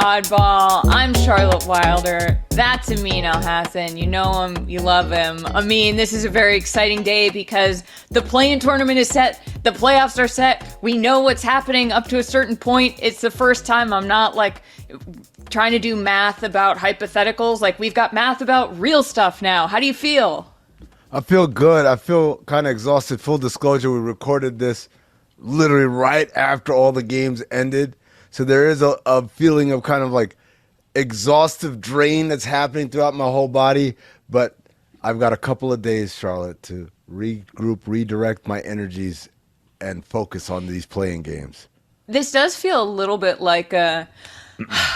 Oddball. I'm Charlotte Wilder. That's Amin Elhassan. You know him, you love him. Amin, this is a very exciting day because the play-in tournament is set. The playoffs are set. We know what's happening up to a certain point. It's the first time I'm not trying to do math about hypotheticals. We've got math about real stuff now. How do you feel? I feel good. I feel kind of exhausted. Full disclosure, we recorded this literally right after all the games ended. So there is a feeling of kind of exhaustive drain that's happening throughout my whole body. But I've got a couple of days, Charlotte, to regroup, redirect my energies, and focus on these playing games. This does feel a little bit like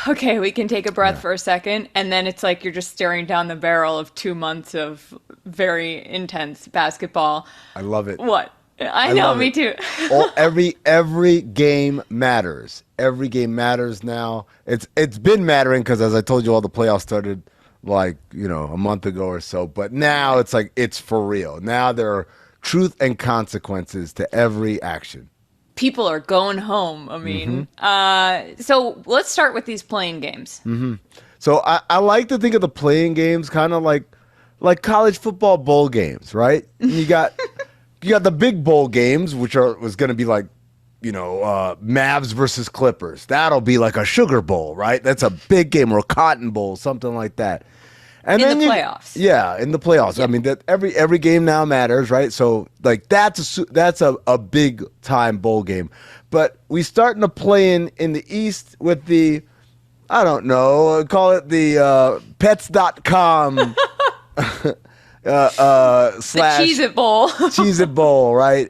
okay, we can take a breath for a second. And then it's like you're just staring down the barrel of 2 months of very intense basketball. I love it. What? I know, me too. Every game matters. Every game matters now. It's been mattering because, as I told you, all the playoffs started a month ago or so. But now it's for real. Now there are truth and consequences to every action. People are going home. So let's start with these playing games. Mm-hmm. So I like to think of the playing games kind of like college football bowl games, right? And you got the big bowl games, which was going to be Mavs versus Clippers. That'll be like a Sugar Bowl, right? That's a big game, or a Cotton Bowl, something like that. And in the playoffs. Yeah, in the playoffs. Yeah. I mean, that every game now matters, right? So that's a big time bowl game. But we starting to play in the East with the, I don't know, call it the pets.com the Cheez-It Bowl. Cheez-It Bowl, right?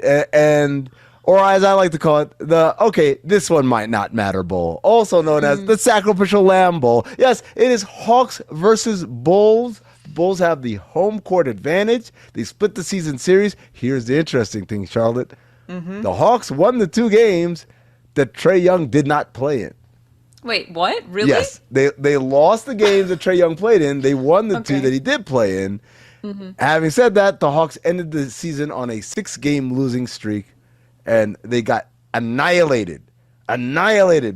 Or as I like to call it, this one might not matter bowl, also known as the Sacrificial Lamb Bowl. Yes, it is Hawks versus Bulls. Bulls have the home court advantage. They split the season series. Here's the interesting thing, Charlotte. The Hawks won the 2 games that Trae Young did not play in. Wait, what? Really? Yes, they lost the games that Trae Young played in. They won the 2 that he did play in. Having said that, the Hawks ended the season on a 6-game losing streak, and they got annihilated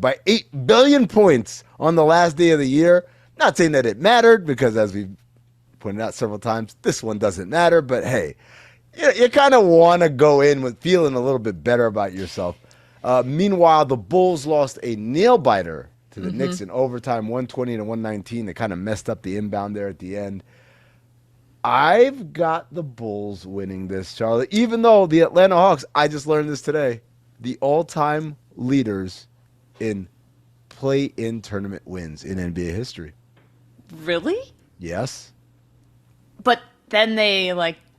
by 8 billion points on the last day of the year. Not saying that it mattered, because as we've pointed out several times, this one doesn't matter. But hey, you kind of want to go in with feeling a little bit better about yourself. Meanwhile, the Bulls lost a nail-biter to the Knicks in overtime, 120-119. They kind of messed up the inbound there at the end. I've got the Bulls winning this, Charlotte, even though the Atlanta Hawks, I just learned this today, the all-time leaders in play-in tournament wins in NBA history. Really? Yes. But then they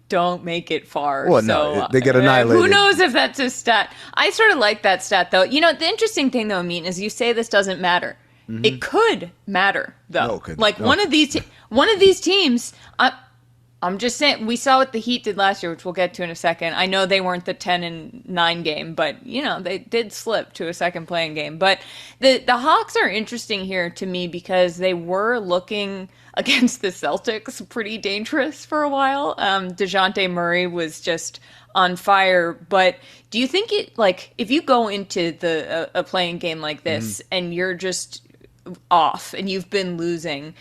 don't make it far. Well, no, they get annihilated. Who knows if that's a stat? I sort of like that stat, though. You know, the interesting thing, though, Amin, is you say this doesn't matter. It could matter, though. No, it couldn't. One of these teams. I'm just saying, we saw what the Heat did last year, which we'll get to in a second. I know they weren't the 10-9 game, but they did slip to a second playing game. But the Hawks are interesting here to me because they were looking against the Celtics pretty dangerous for a while. DeJounte Murray was just on fire. But do you think if you go into a playing game like this and you're just off and you've been losing,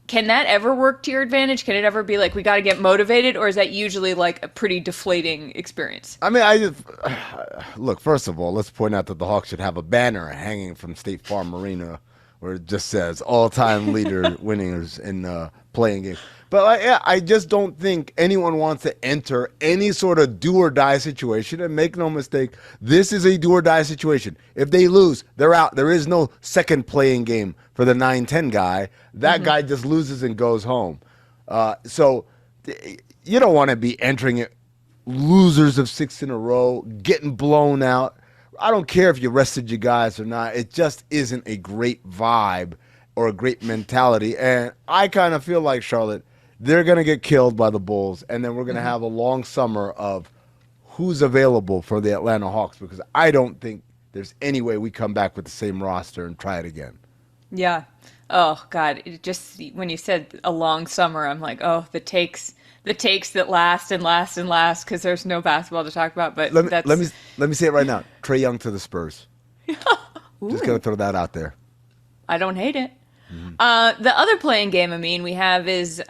can that ever work to your advantage? Can it ever be we got to get motivated, or is that usually a pretty deflating experience? I mean, look, first of all, let's point out that the Hawks should have a banner hanging from State Farm Arena where it just says all-time leader winners in playing game. But I just don't think anyone wants to enter any sort of do-or-die situation. And make no mistake, this is a do-or-die situation. If they lose, they're out. There is no second playing game for the 9-10 guy. That guy just loses and goes home. So you don't want to be entering it losers of 6 in a row, getting blown out. I don't care if you rested your guys or not. It just isn't a great vibe or a great mentality. And I kind of feel like, Charlotte, they're going to get killed by the Bulls, and then we're going to have a long summer of who's available for the Atlanta Hawks, because I don't think there's any way we come back with the same roster and try it again. Yeah. Oh, God. It just, when you said a long summer, I'm like, the takes that last and last and last, because there's no basketball to talk about. But let me say it right now. Trae Young to the Spurs. Just going to throw that out there. I don't hate it. The other playing game, I mean, we have is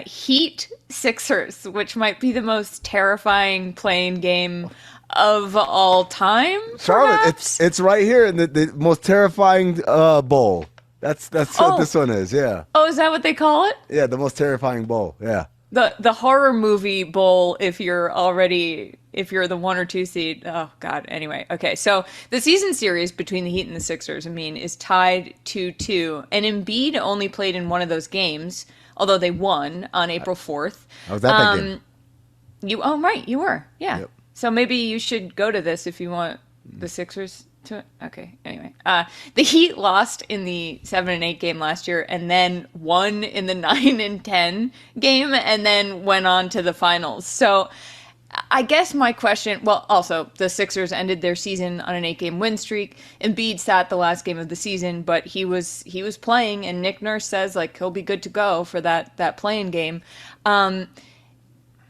Heat Sixers, which might be the most terrifying playing game of all time. Charlotte, Perhaps? it's right here in the most terrifying bowl. That's what this one is. Yeah, Oh, is that what they call it? yeah, the most terrifying bowl. Yeah. The horror movie bowl if you're the 1 or 2 seed. Oh God. Anyway, okay. So the season series between the Heat and the Sixers, I mean, is tied 2-2, and Embiid only played in one of those games, although they won on April 4th. I was at that game. Right, you were. Yeah. Yep. So maybe you should go to this if you want the Sixers to. Okay. Anyway, the Heat lost in the 7 and 8 game last year, and then won in the 9 and 10 game, and then went on to the finals. So, I guess my question. Well, also the Sixers ended their season on an 8-game win streak. Embiid sat the last game of the season, but he was playing, and Nick Nurse says like he'll be good to go for that playing game.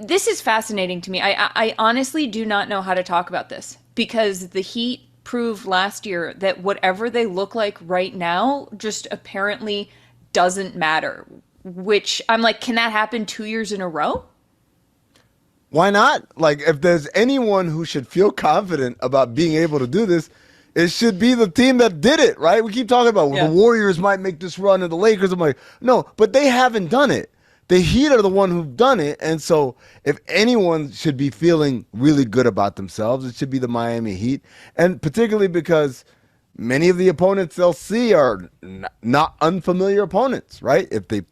This is fascinating to me. I honestly do not know how to talk about this because the Heat proved last year that whatever they look like right now just apparently doesn't matter. Which I'm like, can that happen 2 years in a row? Why not? Like, if there's anyone who should feel confident about being able to do this, it should be the team that did it, right? We keep talking about the Warriors might make this run and the Lakers. I'm like, no, but they haven't done it. The Heat are the one who've done it. And so if anyone should be feeling really good about themselves, it should be the Miami Heat. And particularly because many of the opponents they'll see are not unfamiliar opponents, right? If they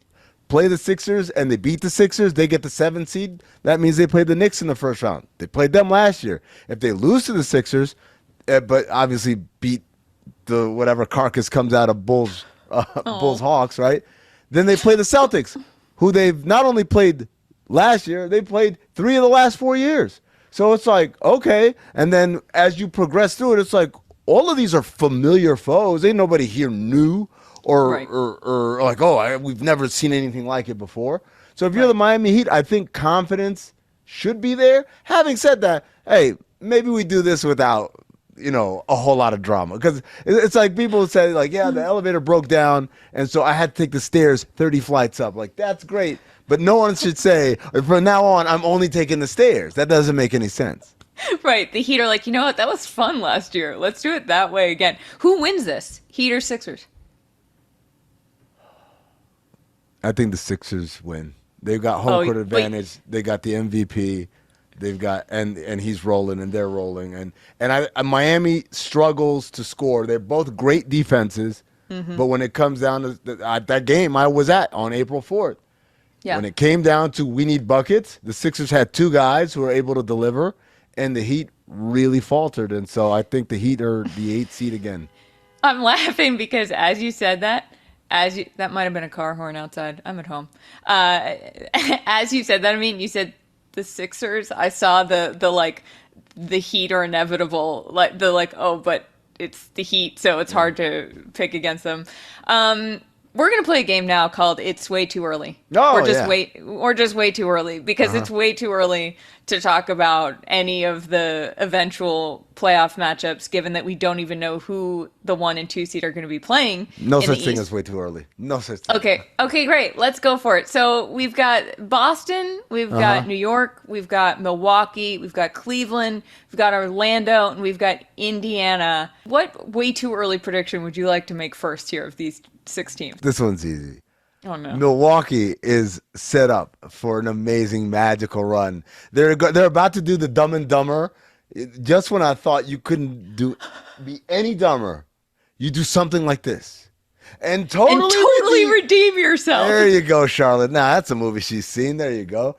play the Sixers and they beat the Sixers, they get the 7th seed. That means they played the Knicks in the first round. They played them last year. If they lose to the Sixers, but obviously beat the whatever carcass comes out of Bulls Hawks, right? Then they play the Celtics, who they've not only played last year, they played 3 of the last 4 years. So it's like, okay. And then as you progress through it, it's like all of these are familiar foes. Ain't nobody here new or like, we've never seen anything like it before. So if you're the Miami Heat, I think confidence should be there. Having said that, hey, maybe we do this without, a whole lot of drama. Because it's like people say, like, yeah, the elevator broke down, and so I had to take the stairs 30 flights up. Like, that's great. But no one should say, from now on, I'm only taking the stairs. That doesn't make any sense. Right. The Heat are like, you know what? That was fun last year. Let's do it that way again. Who wins this? Heat or Sixers? I think the Sixers win. They've got home court advantage. They got the MVP. They've got and he's rolling and they're rolling and Miami struggles to score. They're both great defenses, but when it comes down to that game I was at on April 4th, when it came down to we need buckets, the Sixers had 2 guys who were able to deliver, and the Heat really faltered. And so I think the Heat are the 8th seed again. I'm laughing because as you said that. That might have been a car horn outside. I'm at home. As you said that, I mean, you said the Sixers. I saw the Heat are inevitable. But it's the Heat, so it's hard to pick against them. We're gonna play a game now called "It's Way Too Early." Or just way too early because it's way too early to talk about any of the eventual playoff matchups, given that we don't even know who the 1 and 2 seed are going to be playing. No such thing as way too early. No such thing. Okay, great. Let's go for it. So we've got Boston, we've got New York, we've got Milwaukee, we've got Cleveland, we've got Orlando, and we've got Indiana. What way too early prediction would you like to make first here of these 6 teams? This one's easy. Oh, no. Milwaukee is set up for an amazing, magical run. They're about to do the Dumb and Dumber. Just when I thought you couldn't be any dumber, you do something like this. And totally redeem yourself. There you go, Charlotte. Now that's a movie she's seen. There you go.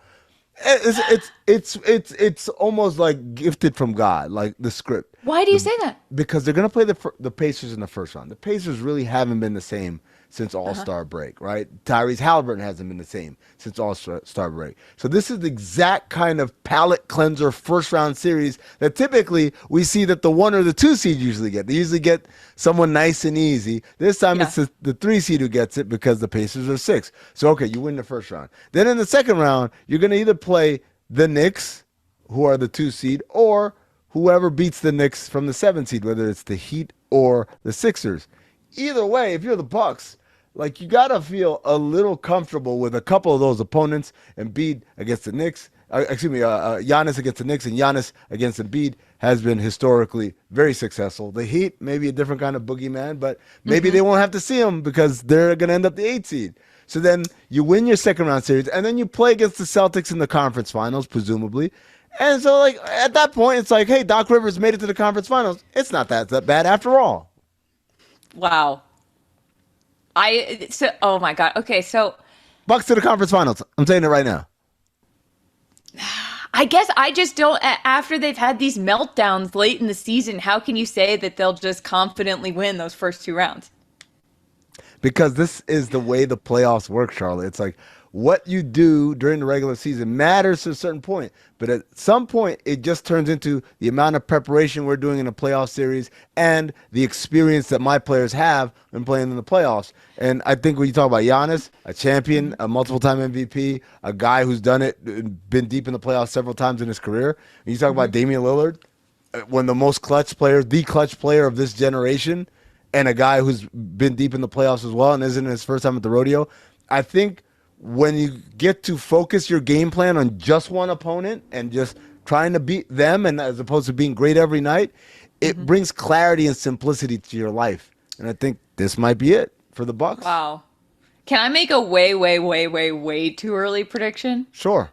It's almost like gifted from God, like the script. Why do you say that? Because they're gonna play the Pacers in the first round. The Pacers really haven't been the same since All-Star break, right? Tyrese Halliburton hasn't been the same since All-Star break. So this is the exact kind of palate cleanser first-round series that typically we see that the 1 or the 2 seed usually get. They usually get someone nice and easy. This time it's the 3 seed who gets it because the Pacers are 6. So, okay, you win the first round. Then in the second round, you're going to either play the Knicks, who are the 2 seed, or whoever beats the Knicks from the 7 seed, whether it's the Heat or the Sixers. either way, if you're the Bucks, like you gotta feel a little comfortable with a couple of those opponents. Embiid against the Knicks, Giannis against the Knicks, and Giannis against Embiid has been historically very successful. The Heat, maybe a different kind of boogeyman, but maybe they won't have to see them because they're gonna end up the 8th seed. So then you win your second round series, and then you play against the Celtics in the conference finals, presumably. And so, like at that point, it's like, hey, Doc Rivers made it to the conference finals. It's not that bad after all. Wow. Oh my God. Okay, so Bucks to the conference finals. I'm saying it right now. I guess I just don't. After they've had these meltdowns late in the season, how can you say that they'll just confidently win those first 2 rounds? Because this is the way the playoffs work, Charlotte. It's like what you do during the regular season matters to a certain point, but at some point it just turns into the amount of preparation we're doing in a playoff series and the experience that my players have when playing in the playoffs. And I think when you talk about Giannis, a champion, a multiple-time MVP, a guy who's done it, been deep in the playoffs several times in his career, and you talk about Damian Lillard, one of the most clutch players, the clutch player of this generation, and a guy who's been deep in the playoffs as well and isn't his first time at the rodeo. I think when you get to focus your game plan on just one opponent and just trying to beat them, and as opposed to being great every night, it brings clarity and simplicity to your life. And I think this might be it for the Bucks. Wow. Can I make a way too early prediction? Sure.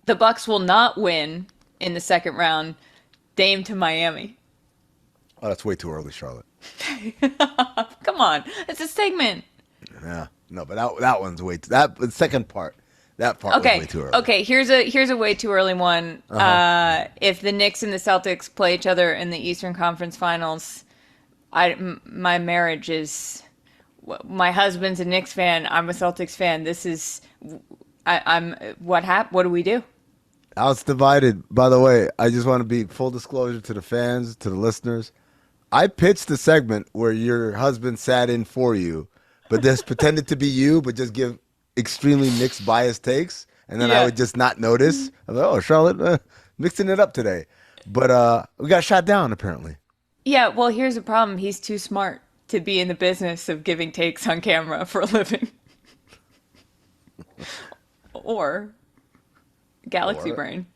The Bucks will not win in the second round. Dame to Miami. Oh, that's way too early, Charlotte. Come on, it's a segment. Yeah, no, but that one's way too, the second part. That part was way too early. Okay, here's a way too early one. If the Knicks and the Celtics play each other in the Eastern Conference Finals, my marriage is, my husband's a Knicks fan. I'm a Celtics fan. This is, what do we do? House divided. By the way, I just want to be full disclosure to the fans, to the listeners. I pitched the segment where your husband sat in for you, but just pretended to be you, but just give extremely Knicks biased takes, and then I would just not notice. I was like, oh, Charlotte, mixing it up today. But we got shot down, apparently. Yeah, well, here's the problem. He's too smart to be in the business of giving takes on camera for a living. Or Galaxy Brain.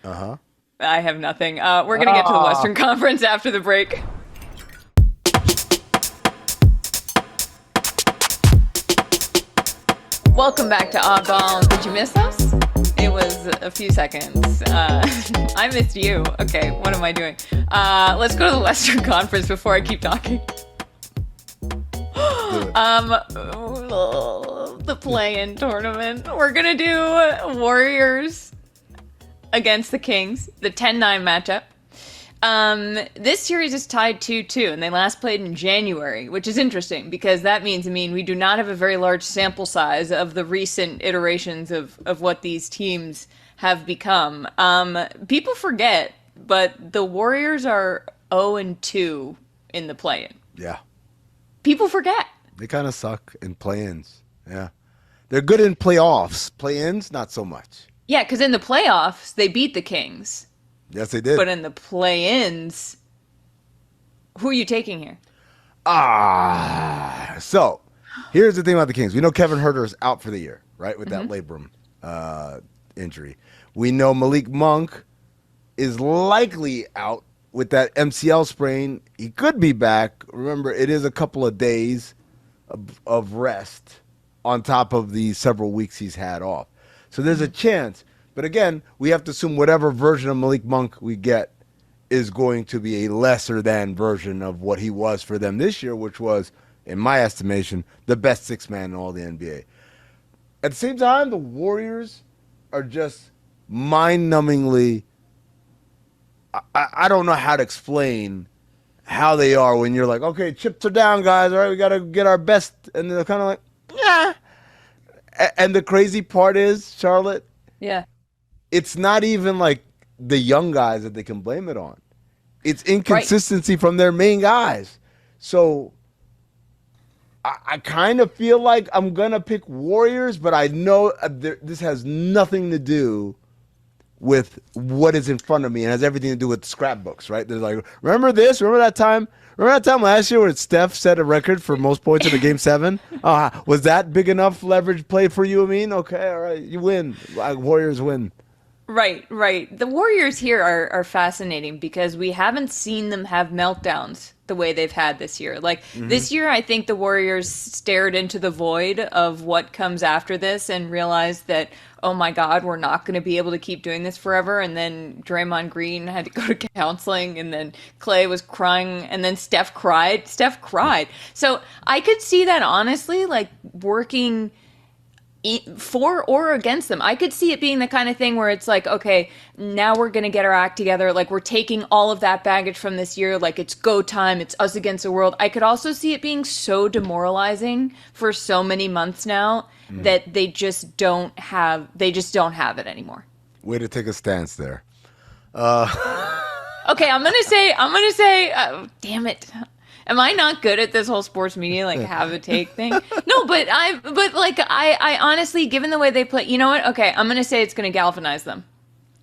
Uh-huh. I have nothing. We're going to get to the Western Conference after the break. Welcome back to Oddball. Did you miss us? It was a few seconds. I missed you. Okay, what am I doing? Let's go to the Western Conference before I keep talking. The play-in tournament. We're gonna do Warriors against the Kings, the 10-9 matchup. This series is tied 2-2, and they last played in January, which is interesting because that means, we do not have a very large sample size of the recent iterations of what these teams have become. People forget, but the Warriors are 0-2 in the play-in. Yeah. People forget. They kind of suck in play-ins. Yeah. They're good in playoffs. Play-ins, not so much. Yeah, because in the playoffs, they beat the Kings. Yes, they did. But in the play-ins, who are you taking here? So here's the thing about the Kings. We know Kevin Huerter's out for the year, right, with that labrum injury. We know Malik Monk is likely out with that MCL sprain. He could be back. Remember, it is a couple of days of rest on top of the several weeks he's had off. So there's a chance. But again, we have to assume whatever version of Malik Monk we get is going to be a lesser than version of what he was for them this year, which was, in my estimation, the best six man in all the NBA. At the same time, the Warriors are just mind-numbingly, I don't know how to explain how they are when you're like, okay, chips are down, guys. All right, we got to get our best. And they're kind of like, yeah. And the crazy part is, Charlotte, yeah, it's not even like the young guys that they can blame it on. It's inconsistency from their main guys. So I kind of feel like I'm going to pick Warriors, but I know this has nothing to do with what is in front of me and has everything to do with scrapbooks, right? They're like, remember this? Remember that time? Remember that time last year where Steph set a record for most points in a game 7? Was that big enough leverage play for you, Amin? Okay, all right, you win. Warriors win. Right, right. The Warriors here are fascinating because we haven't seen them have meltdowns the way they've had this year. Like this year, I think the Warriors stared into the void of what comes after this and realized that, oh my God, we're not going to be able to keep doing this forever. And then Draymond Green had to go to counseling, and then Clay was crying, and then Steph cried. Steph cried. So I could see that honestly, like working for or against them. I could see it being the kind of thing where it's like, okay, now we're going to get our act together. Like we're taking all of that baggage from this year. Like it's go time. It's us against the world. I could also see it being so demoralizing for so many months now that they just don't have it anymore. Way to take a stance there. Okay, I'm gonna say, damn it. Am I not good at this whole sports media, like have a take thing? No, but I honestly, given the way they play, you know what? Okay, I'm gonna say it's gonna galvanize them.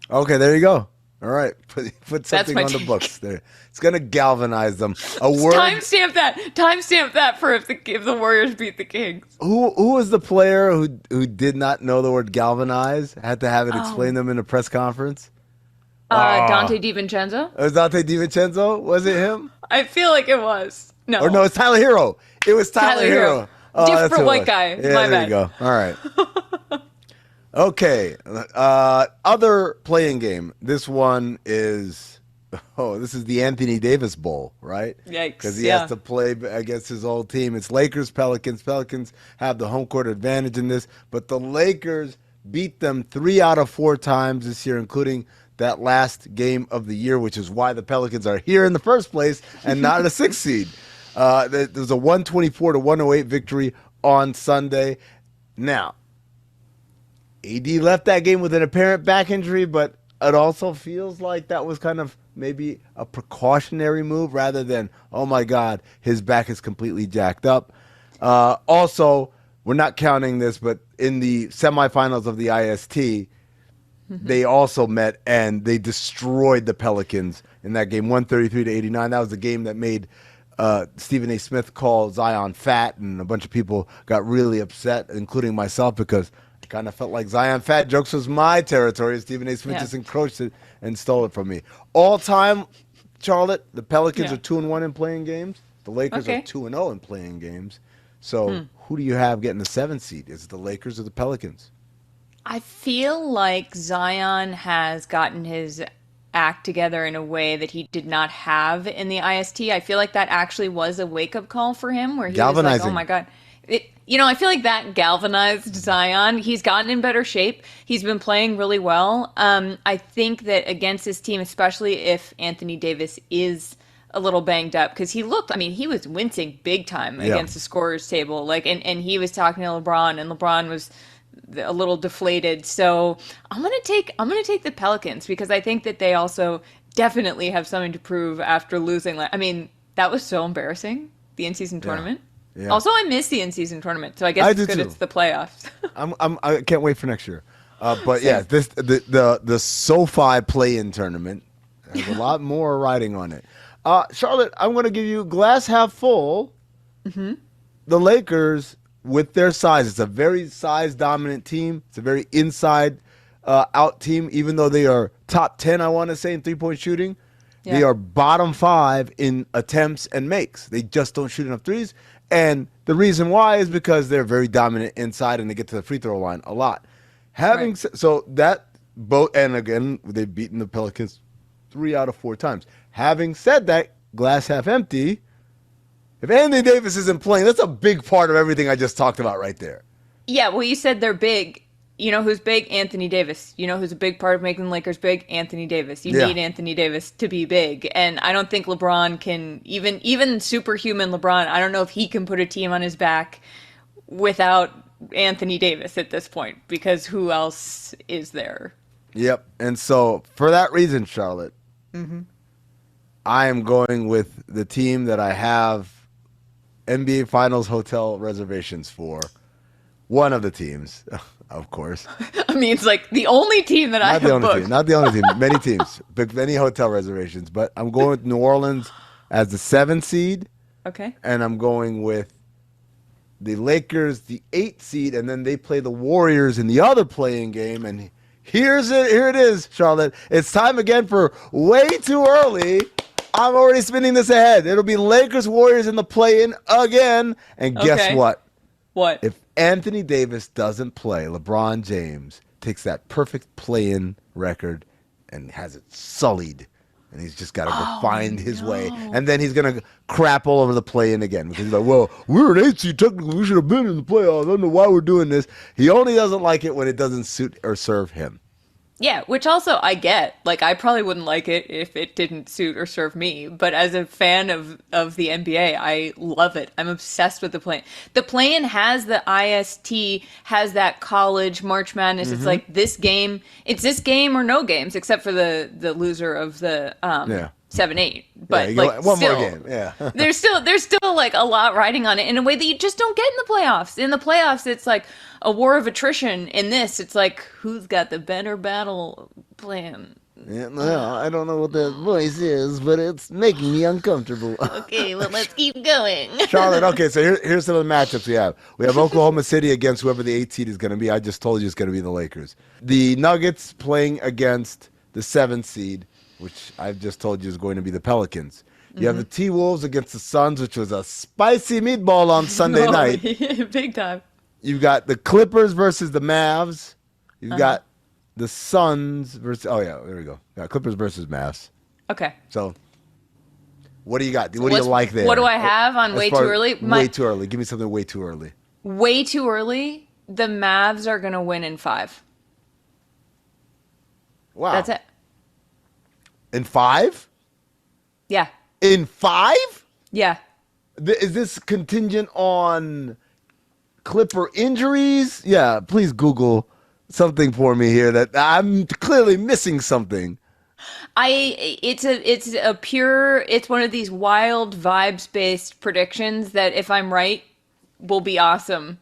Okay, there you go. All right, put something on the take. books there. It's gonna galvanize them. A word. Timestamp that. Timestamp that for if the Warriors beat the Kings. Who was the player who did not know the word galvanize? Had to have it explained them in a press conference. Dante DiVincenzo. It was Dante DiVincenzo. Was it him? I feel like it was. No. Or no, it's Tyler Hero. It was Tyler Hero. Oh, different white guy. Yeah, My there bad. you go. All right. Okay. Other playing game. This one is this is the Anthony Davis Bowl, right? Yikes. Because he has to play against his old team. It's Lakers, Pelicans. Pelicans have the home court advantage in this, but the Lakers beat them 3 out of 4 times this year, including that last game of the year, which is why the Pelicans are here in the first place and not a 6th seed. There was a 124-108 victory on Sunday. Now, AD left that game with an apparent back injury, but it also feels like that was kind of maybe a precautionary move rather than, oh my God, his back is completely jacked up. Also, we're not counting this, but in the semifinals of the IST, they also met and they destroyed the Pelicans in that game, 133-89. That was the game that made Stephen A. Smith call Zion fat, and a bunch of people got really upset, including myself, because I kind of felt like Zion fat jokes was my territory. Stephen A. Smith just encroached it and stole it from me. All time, Charlotte, the Pelicans are 2-1 in playing games. The Lakers are 2-0 in playing games. So who do you have getting the 7th seed? Is it the Lakers or the Pelicans? I feel like Zion has gotten his act together in a way that he did not have in the IST. I feel like that actually was a wake-up call for him where he was like, oh my God. I feel like that galvanized Zion. He's gotten in better shape. He's been playing really well. I think that against this team, especially if Anthony Davis is a little banged up, because he was wincing big time against the scorer's table. And he was talking to LeBron, and LeBron was a little deflated. So I'm gonna take the Pelicans, because I think that they also definitely have something to prove after losing. That was so embarrassing, the in-season tournament. Yeah. Also, I miss the in-season tournament, so I guess it's good it's the playoffs. I can't wait for next year. But yeah, the SoFi play-in tournament has a lot more riding on it. Charlotte, I'm going to give you glass half full. Mm-hmm. The Lakers, with their size, it's a very size-dominant team. It's a very inside-out team, even though they are top 10, I want to say, in three-point shooting. Yeah. They are bottom 5 in attempts and makes. They just don't shoot enough threes. And the reason why is because they're very dominant inside and they get to the free throw line a lot. So that both, and again, they've beaten the Pelicans 3 out of 4 times. Having said that, glass half empty, if Anthony Davis isn't playing, that's a big part of everything I just talked about right there. Yeah, well, you said they're big. You know who's big? Anthony Davis. You know who's a big part of making the Lakers big? Anthony Davis. You need Anthony Davis to be big. And I don't think LeBron can, even superhuman LeBron, I don't know if he can put a team on his back without Anthony Davis at this point, because who else is there? Yep. And so for that reason, Charlotte, I am going with the team that I have NBA Finals hotel reservations for. One of the teams. Of course. I mean, it's like the only team that I Not the have only booked. team. Not the only team. Many teams. Booked many hotel reservations. But I'm going with New Orleans as the 7th seed, Okay. and I'm going with the Lakers, the 8th seed, and then they play the Warriors in the other playing game. And here it is, Charlotte. It's time again for way too early. I'm already spinning this ahead. It'll be Lakers Warriors in the play-in again. And guess Okay. what? What? If Anthony Davis doesn't play, LeBron James takes that perfect play-in record and has it sullied. And he's just got to go find his way. And then he's going to crap all over the play-in again. Because he's like, well, we're an 8 seed. Technically, we should have been in the playoffs. I don't know why we're doing this. He only doesn't like it when it doesn't suit or serve him. Yeah, which also I get. Like, I probably wouldn't like it if it didn't suit or serve me. But as a fan of the NBA, I love it. I'm obsessed with the play. The play-in has the IST, has that college March Madness. It's like this game. It's this game or no games, except for the loser of the 7-8. But you like go, one still, more game. Yeah. there's still like a lot riding on it in a way that you just don't get in the playoffs. In the playoffs, it's like a war of attrition. In this, it's like who's got the better battle plan. Yeah, no, I don't know what that voice is, but it's making me uncomfortable. Okay, well, let's keep going. Charlotte, okay, so here's some of the matchups we have. We have Oklahoma City against whoever the 8 seed is going to be. I just told you it's going to be the Lakers. The Nuggets playing against the 7th seed, which I've just told you is going to be the Pelicans. You have the T-Wolves against the Suns, which was a spicy meatball on Sunday night. Big time. You've got the Clippers versus the Mavs. You've got the Suns versus... Oh, yeah, there we go. Yeah, Clippers versus Mavs. Okay. So, what do you got? What do you like there? What do I have on As way too far as early? Way too early. Give me something way too early. Way too early. The Mavs are going to win in 5. Wow. That's it. In 5? Yeah. In 5? Yeah. Is this contingent on Clipper injuries? Yeah, please Google something for me here that I'm clearly missing something. It's one of these wild vibes based predictions that if I'm right will be awesome.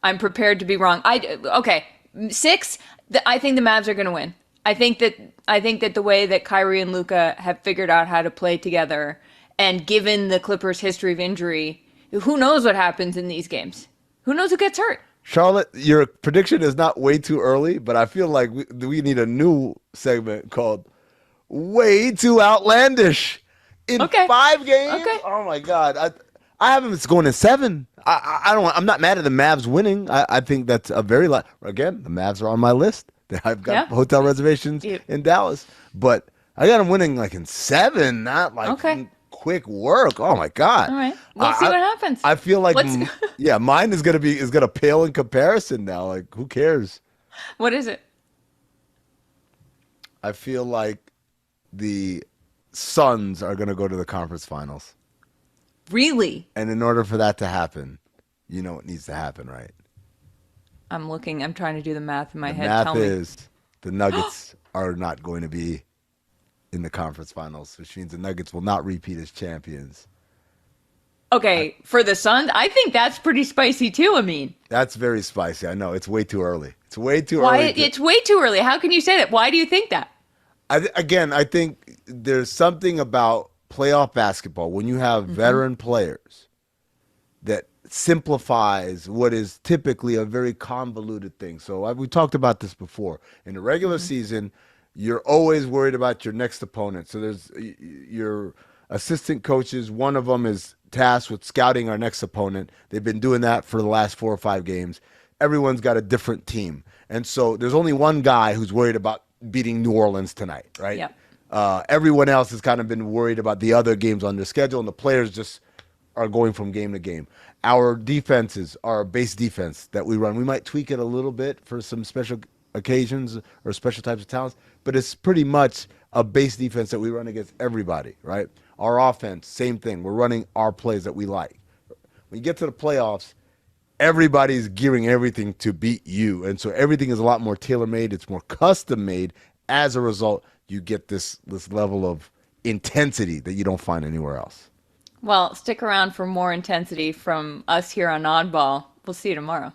I'm prepared to be wrong. Okay. 6, I think the Mavs are going to win. I think that the way that Kyrie and Luka have figured out how to play together, and given the Clippers' history of injury, who knows what happens in these games? Who knows who gets hurt? Charlotte, your prediction is not way too early, but I feel like we need a new segment called Way Too Outlandish. In 5 games? Okay. Oh my God. I have them going in 7. I'm not mad at the Mavs winning. I think that's a very lot. Again, the Mavs are on my list. I've got hotel reservations in Dallas, but I got them winning like in 7, not like quick work. Oh my God! All right, we'll see what happens. I feel like mine is gonna pale in comparison now. Like, who cares? What is it? I feel like the Suns are gonna go to the conference finals. Really? And in order for that to happen, you know what needs to happen, right? I'm trying to do the math in my head. Math Tell me. is the Nuggets are not going to be in the conference finals, which means the Nuggets will not repeat as champions. Okay, for the Suns, I think that's pretty spicy too, Amin. That's very spicy. I know. It's way too early. It's way too Why? early. It's way too early. How can you say that? Why do you think that? I think there's something about playoff basketball when you have veteran players that simplifies what is typically a very convoluted thing. So we talked about this before. In the regular season, you're always worried about your next opponent. So there's your assistant coaches. One of them is tasked with scouting our next opponent. They've been doing that for the last 4 or 5 games. Everyone's got a different team. And so there's only one guy who's worried about beating New Orleans tonight, right? Yeah. Everyone else has kind of been worried about the other games on their schedule, and the players just are going from game to game. Our defenses are a base defense that we run. We might tweak it a little bit for some special occasions or special types of talents, but it's pretty much a base defense that we run against everybody, right? Our offense, same thing. We're running our plays that we like. When you get to the playoffs, everybody's gearing everything to beat you, and so everything is a lot more tailor-made. It's more custom-made. As a result, you get this level of intensity that you don't find anywhere else. Well, stick around for more intensity from us here on Oddball. We'll see you tomorrow.